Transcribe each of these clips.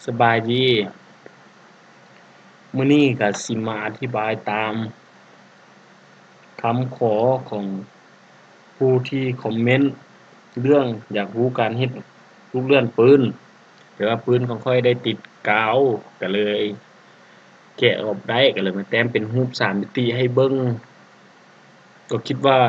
สบายดีมื้อนี้ก็สิมาอธิบายตามคำขอของผู้ที่คอมเมนต์เรื่องอยากรู้การเฮ็ดลูกเลื่อนปืนแต่ว่าปืนของข้อยได้ติดกาวก็เลยแกะออกได้ก็เลยมาแต้มเป็นรูป3มิติให้เบิ่งก็คิดว่า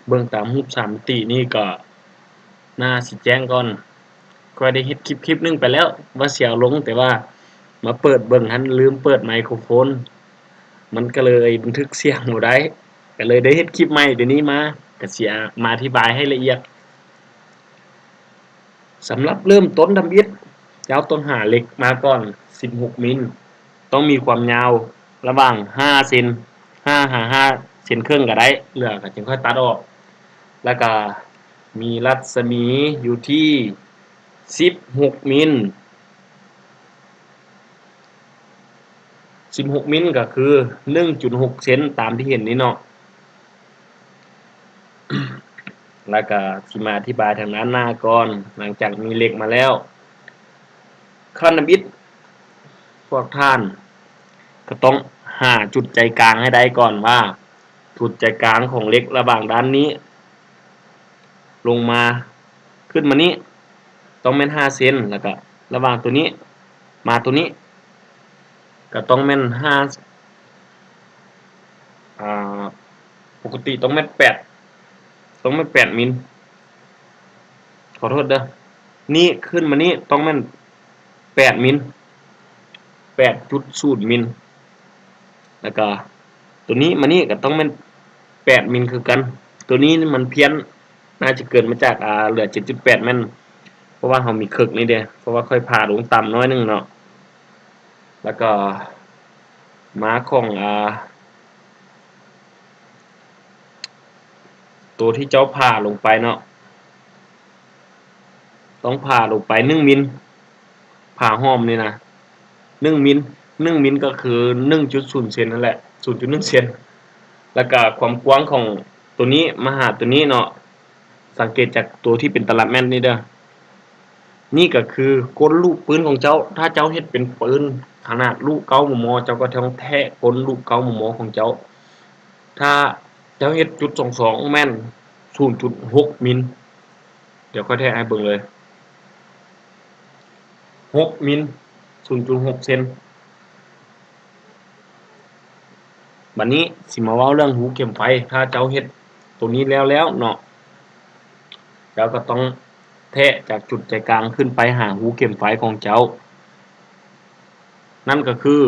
เบิ่งตามรูป3มิตินี่ก็น่าสิแจ้งก่อนข้อยได้เฮ็ดคลิปหนึ่งไปแล้วว่าสิเอาลงแต่ว่ามาเปิดเบิ่งหั้นลืมเปิดไมโครโฟนมันก็เลยบันทึกเสียงบ่ได้ก็เลยได้เฮ็ดคลิปใหม่เดี๋ยวนี้มาก็สิมาอธิบายให้ละเอียดสำหรับเริ่มต้นทำอิฐเจ้าต้องหาเหล็กมาก่อน16มิลต้องมีความยาวระหว่าง5เซน5หา5เซนครึ่งก็ได้เหลือก็จึงค่อยตัดออกแล้วก็มีรัศมีอยู่ที่16มิล16มิลก็คือ 1.6 เซนตามที่เห็นนี้เนาะ แล้วก็สิมาอธิบายทางด้านหน้าก่อนหลังจากมีเหล็กมาแล้วขั้นนำอิฐพวกท่านก็ต้องหาจุดใจกลางให้ได้ก่อนว่าจุดใจกลางของเหล็กระหว่างด้านนี้ลงมาขึ้นมานี้ต้องแม่น5เซนแล้วก็ระหว่างตัวนี้มาตัวนี้ก็ต้องแม่นปกติต้องแม่น8ต้องแม่น8มิลขอโทษเด้อนี่ขึ้นมานี้ต้องแม่น8มิล8.0 มิลแล้วก็ตัวนี้มานี่ก็ต้องแม่น8มิลคือกันตัวนี้มันเพี้ยนน่าจะเกิดมาจากเหลือ 7.8 แม่นเพราะว่าเฮามีครึกนี่เด้เพราะว่าค่อยผ่าลงต่ำน้อยนึงเนาะแล้วก็มาของตัวที่เจ้าผ่าลงไปเนาะต้องผ่าลงไป1มิลผ่าห้อมนี่นะ1มิล1มิลก็คือ 1.0 เซนนั่นแหละ 0.1 เซนแล้วก็ความกว้างของตัวนี้มาหาตัวนี้เนาะสังเกตจากตัวที่เป็นตลับแม่นนี่เด้อนี่ก็คือกลลูกปืนของเจ้าถ้าเจ้าเฮ็ดเป็นปืนขนาดลูก9 มม. เจ้าก็ต้องแทะกลลูก9 มม. ของเจ้าถ้าเจ้าเฮ็ดจุด22แม่น 0.6 มิลเดี๋ยวค่อยแทะให้เบิ่งเลย6มิล 0.6 เซนบัดนี้สิมาเว้าเรื่องหูเข็มไฟถ้าเจ้าเฮ็ดตัวนี้แล้วเนาะเจ้าก็ต้องแทะจากจุดใจกลางขึ้นไปหาหูเข็มไฟของเจ้านั่นก็คือ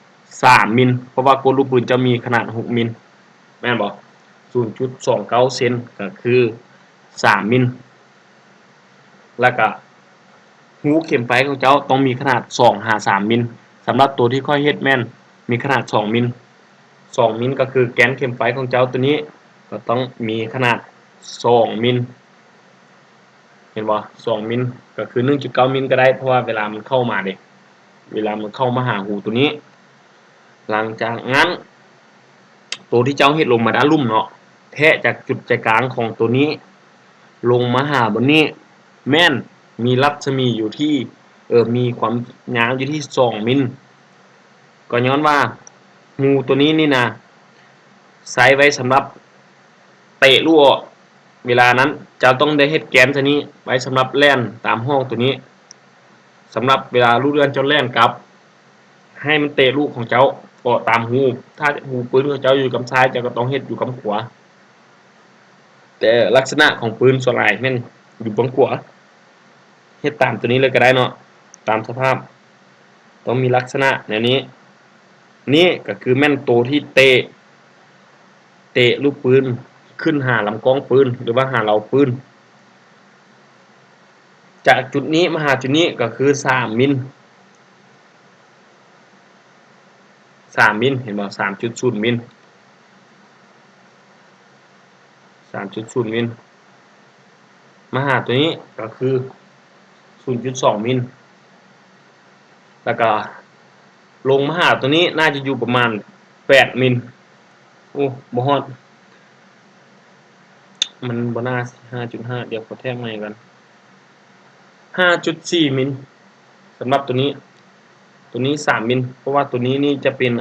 3มิลเพราะว่ากลลูกปืนจะมีขนาด6มิลแม่นบ่ 0.29 เซนก็คือ3มิลแล้วก็หูเข็มไฟของเจ้าต้องมีขนาด2หา3มิลสำหรับตัวที่ค่อยเฮ็ดแม่นมีขนาด2มิล2มิลก็คือแกนเข็มไฟของเจ้าตัวนี้ก็ต้องมีขนาด2มิลเห็นบ่2มิลก็คือ 1.9 มิลก็ได้เพราะว่าเวลามันเข้ามาเด้เวลามันเข้ามาหาหูตัวนี้หลังจากนั้นตัวที่เจ้าเฮ็ดลงมาด้านลุ่มเนาะแทะจากจุดใจกลางของตัวนี้ลงมาหาบนนี้แม่นมีรัศมีอยู่ที่มีความยาวอยู่ที่2มิลก็ย้อนว่างูตัวนี้นี่นะใช้ไว้สำหรับเตะลูกเวลานั้นเจ้าต้องได้เฮ็ดแกนตัวนี้ไว้สำหรับแล่นตามห้องตัวนี้สำหรับเวลาลูกเรือนเจ้าแล่นกลับให้มันเตะลูกของเจ้าก็ตามหูถ้าหูปืนของเจ้าอยู่กับซ้ายเจ้าก็ต้องเฮ็ดอยู่กับขวาแต่ลักษณะของปืนส่วนหลายแม่นอยู่บนขวาเฮ็ดตามตัวนี้เลยก็ได้เนาะตามสภาพต้องมีลักษณะแนวนี้นี่ก็คือแม่นตัวที่เตะลูกปืนขึ้นหาลำกล้องปืนหรือว่าหาเหลาปืนจากจุดนี้มาหาจุดนี้ก็คือ3มิล3มิลเห็นบ่ 3.0 มิล3.0 มิลมาหาตัวนี้ก็คือ 0.2 มิลแล้วก็ลงมาหาตัวนี้น่าจะอยู่ประมาณ8มิลโอ้บ่ฮอดมันบ่น่า 5.5 เดี๋ยวขอแทรกใหม่ก่อน 5.4 มิล สำหรับตัวนี้3มิลเพราะว่าตัวนี้นี่จะเป็น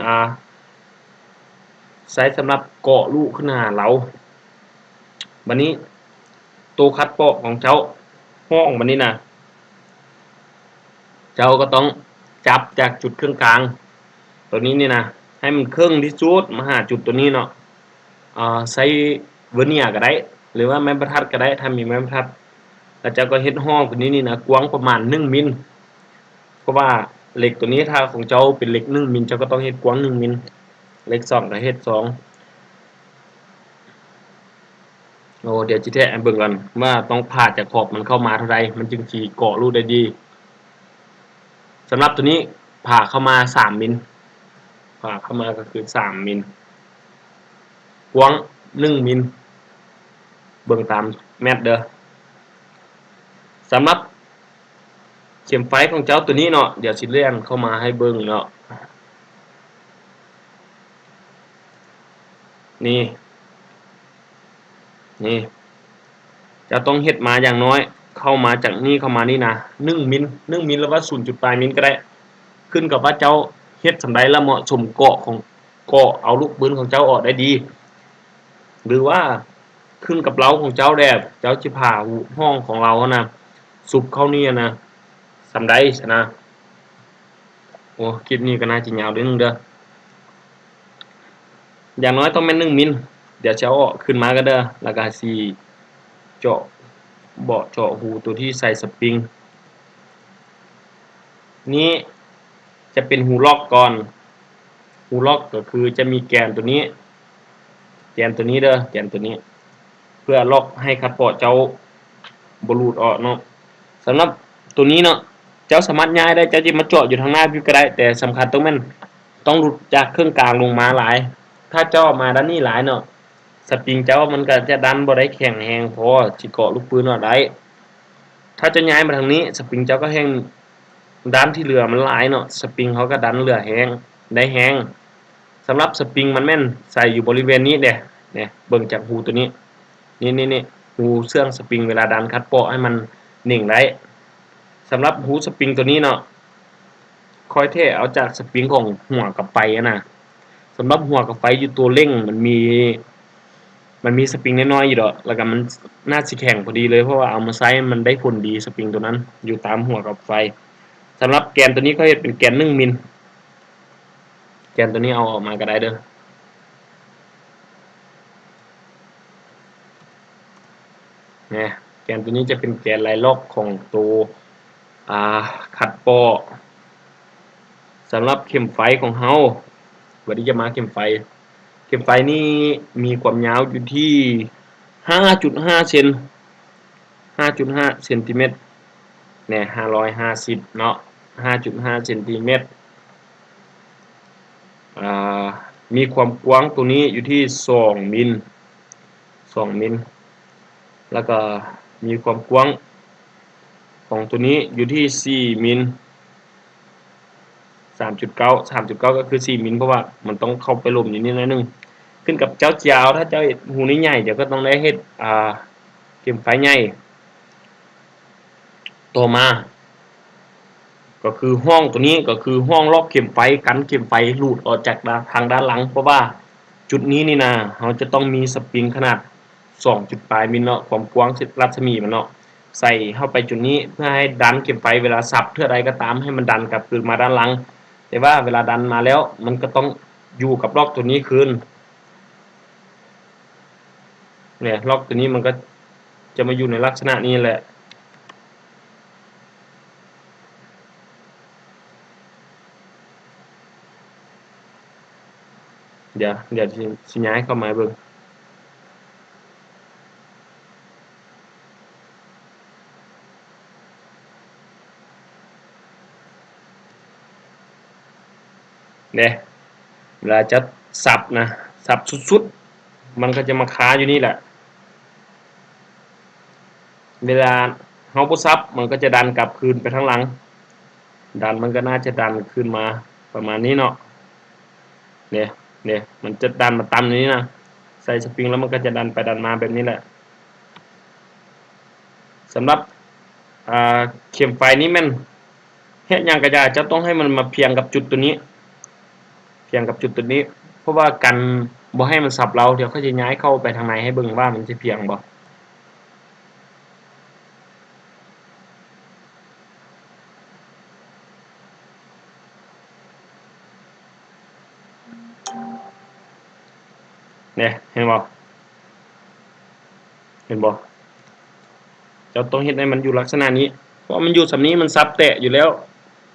ใช้สำหรับเกาะลูกขึ้นหาเราวันนี้ตัวคัดปอกของเจ้าห้องวันนี้นะเจ้าก็ต้องจับจากจุดเครื่องกลางตัวนี้นี่นะให้มันเครื่องที่สุดมาหาจุดตัวนี้เนาะใช้เวอร์เนียร์ก็ได้หรือว่าไม้บรรทัดก็ได้ถ้ามีไม้บรรทัดแล้วเจ้าก็เฮ็ดห้องตัวนี้นี่นะกว้างประมาณ1มิลเพราะว่าเหล็กตัวนี้ถ้าของเจ้าเป็นเหล็ก1มิลเจ้าก็ต้องเฮ็ดกว้าง1มิลเหล็ก2ก็เฮ็ด2โอ้เดี๋ยวจิแท้เบิ่งกันว่าต้องผ่าจากขอบมันเข้ามาเท่าใดมันจึงสิเกาะรูได้ดีสำหรับตัวนี้ผ่าเข้ามา3มิลผ่าเข้ามาก็คือ3มิลกว้าง1มิลเบิ่งตามแมตเด้อสำหรับเข็มไฟของเจ้าตัวนี้เนาะเดี๋ยวสิเลื่อนเข้ามาให้เบิ่งเนาะนี่จะต้องเฮ็ดมาอย่างน้อยเข้ามาจากนี้เข้ามานี่นะ1มิล1มิลแล้วว่า 0.ปลายมิลก็ได้ขึ้นกับว่าเจ้าเฮ็ดสำใดแล้วเหมาะสมเกาะเอาลูกปืนของเจ้าออกได้ดีหรือว่าขึ้นกับเราของเจ้าแดบเจ้าสิผ่าห้องของเรานะสุบเข้านี่นะสำใดนะโอ้คลิปนี้ก็น่าจะยาวนิดนึงเด้ออย่างน้อยต้องเป็น1มิลเดี๋ยวจะเอาออกขึ้นมาก็เด้อแล้วก็สิเจาะเบาะเจาะหูตัวที่ใส่สปริงนี้จะเป็นหูล็อกก่อนหูล็อกก็คือจะมีแกนตัวนี้เด้อแกนตัวนี้เพื่อล็อกให้คัดปอดเจ้าบ่หลุดออกเนาะสำหรับตัวนี้เนาะเจ้าสามารถย้ายได้เจ้าจะมาเจาะอยู่ทางหน้าพี่ก็ได้แต่สำคัญต้องหลุดจากเครื่องกลางลงมาหลายถ้าเจ้ามาด้านนี้หลายเนาะสปริงเจ้ามันก็จะดันบ่ได้แข็งแรงพอสิเกาะลูกปืนออกได้ถ้าจะย้ายมาทางนี้สปริงเจ้าก็แห้งดันที่เหลือมันหลายเนาะสปริงเขาก็ดันเหลือแห้งได้แห้งสำหรับสปริงมันแม่นใส่อยู่บริเวณนี้เด้เนี่ยเบิ่งจากหูตัวนี้นี่หูเสื่องสปริงเวลาดันคัดเปาะให้มันนิ่งได้สำหรับหูสปริงตัวนี้เนาะคอยเทเอาจากสปริงของหัวกับไฟนะสำหรับหัวกับไฟอยู่ตัวเร่งมันมีสปริงน้อยๆอยู่ดอกแล้วก็มันน่าสิแข็งพอดีเลยเพราะว่าเอามาใช้มันได้ผลดีสปริงตัวนั้นอยู่ตามหัวกับไฟสำหรับแกนตัวนี้เขาเฮ็ดเป็นแกน1มิลแกนตัวนี้เอาออกมาก็ได้เด้อเนี่ยแกนตัวนี้จะเป็นแกนลายล็อกของตัวขัดปอสำหรับเข็มไฟของเฮาวันนี้จะมาเข็มไฟนี่มีความยาวอยู่ที่ 5.5 เซน 5.5 เซนติเมตรเนี่ย550เนาะ 5.5 เซนติเมตรมีความกว้างตัวนี้อยู่ที่2มิลแล้วก็มีความกว้างของตัวนี้อยู่ที่4มิล3.9 ก็คือ4มิลเพราะว่ามันต้องเข้าไปหลบอยู่นิดนึงขึ้นกับเจ้าเจียวถ้าเจ้าหูนี้ใหญ่เดี๋ยวก็ต้องได้เฮ็ดเข็มไฟใหญ่ต่อมาก็คือห้องตัวนี้ก็คือห้องล็อกเข็มไฟกันเข็มไฟหลุดออกจากทางด้านหลังเพราะว่าจุดนี้นี่นะเราจะต้องมีสปริงขนาด2 จุดปลายมิลเนาะความกว้างรัศมีมันเนาะใส่เข้าไปจุดนี้เพื่อให้ดันเข็มไฟเวลาสับเท่าใดก็ตามให้มันดันกลับคืนมาด้านหลังแต่ว่าเวลาดันมาแล้วมันก็ต้องอยู่กับล็อกตัวนี้คืนเนี่ยล็อกตัวนี้มันก็จะมาอยู่ในลักษณะนี้แหละเดี๋ยวสิย้ายเข้ามาเบิ่งเนี่ยเวลาจะสับนะสับสุดๆมันก็จะมาค้าอยู่นี่แหละเวลาเฮาบ่ซับมันก็จะดันกลับคืนไปทางหลังดันมันก็น่าจะดันขึ้นมาประมาณนี้เนาะเนี่ยมันจะดันมาตามนี้นะใส่สปริงแล้วมันก็จะดันไปดันมาแบบนี้แหละสำหรับเข็มไฟนี้แม่น เฮ็ดหยังก็ได้จะต้องให้มันมาเพียงกับจุดตัวนี้เพียงกับจุดตัวนี้เพราะว่ากันบ่ให้มันสับเราเดี๋ยวเขาจะย้ายเข้าไปทางในให้เบิ่งว่ามันสิเพียงบ่เนี่ยเห็นบ่เห็นบ่เจ้าต้องเฮ็ดให้มันอยู่ลักษณะนี้เพราะมันอยู่สำนี้มันซับแตะอยู่แล้ว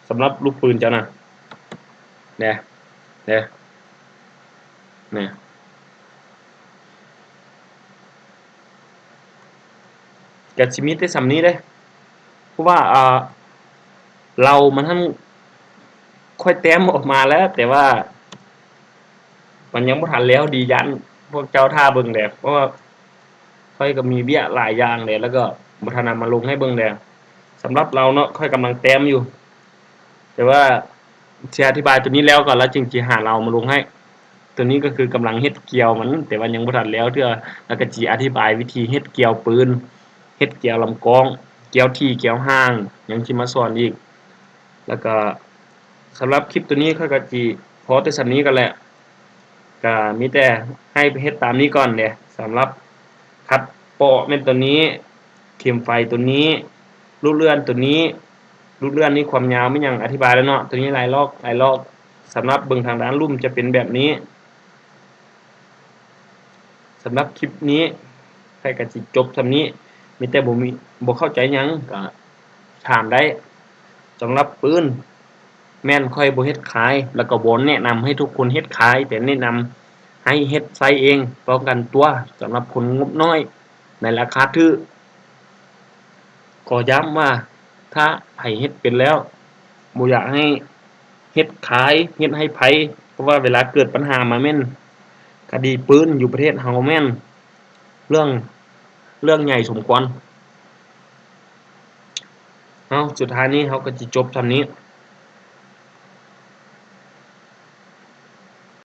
สำหรับลูกปืนเจ้าน่ะเนี่ยเนี่ยเนี่ยก็สิมีแต่สำนี้เด้เพราะว่าเรามันทั้งค่อยแต้มออกมาแล้วแต่ว่ามันยังบ่ทันแล้วดียันพวกเจ้าท่าเบิ่งแดเพราะว่าค่อยก็มีเบี้ยหลายอย่างแหละแล้วก็บ่ทันนำมาลงให้เบิ่งแดสำหรับเราเนาะค่อยกำลังแต้มอยู่แต่ว่าสิอธิบายตัวนี้แล้วก่อนแล้วจึงสิหาเรามาลงให้ตัวนี้ก็คือกำลังเฮ็ดเกี่ยวมันแต่ว่ายังบ่ทันแล้วเทื่อแล้วก็สิอธิบายวิธีเฮ็ดเกี่ยวปืนเฮ็ดเกี่ยวลำกองเกี่ยวที่เกี่ยวห่างยังสิมาสอนอีกแล้วก็สำหรับคลิปตัวนี้ข้อยก็สิพอแต่ส่ำนี้ก็แหละก็มีแต่ให้ไปเฮ็ดตามนี้ก่อนเด้สำหรับคัดเปาะแม่นตัวนี้เข็มไฟตัวนี้ลูกเลื่อนตัวนี้ลูกเลื่อนนี้ความยาวไม่หยังอธิบายแล้วเนาะตัวนี้ลายลอกสำหรับเบิ่งทางด้านลุ่มจะเป็นแบบนี้สำหรับคลิปนี้ข้อยก็สิจบส่ำนี้มีแต่บ่เข้าใจหยังก็ถามได้สำหรับปืนแม่นข้อยบ่เฮ็ดขายแล้วก็บ่แนะนำให้ทุกคนเฮ็ดขายแต่แนะนำให้เฮ็ดใช้เองป้องกันตัวสำหรับคนงบน้อยในราคาถูกก็ย้ำว่าถ้าไผเฮ็ดเป็นแล้วบ่อยากให้เฮ็ดขายเฮ็ดให้ไผเพราะว่าเวลาเกิดปัญหามาแม่นคดีปืนอยู่ประเทศเฮาแม่นเรื่องเรื่องใหญ่สมควรสุดท้ายนี้เราก็สิจบส่ำนี้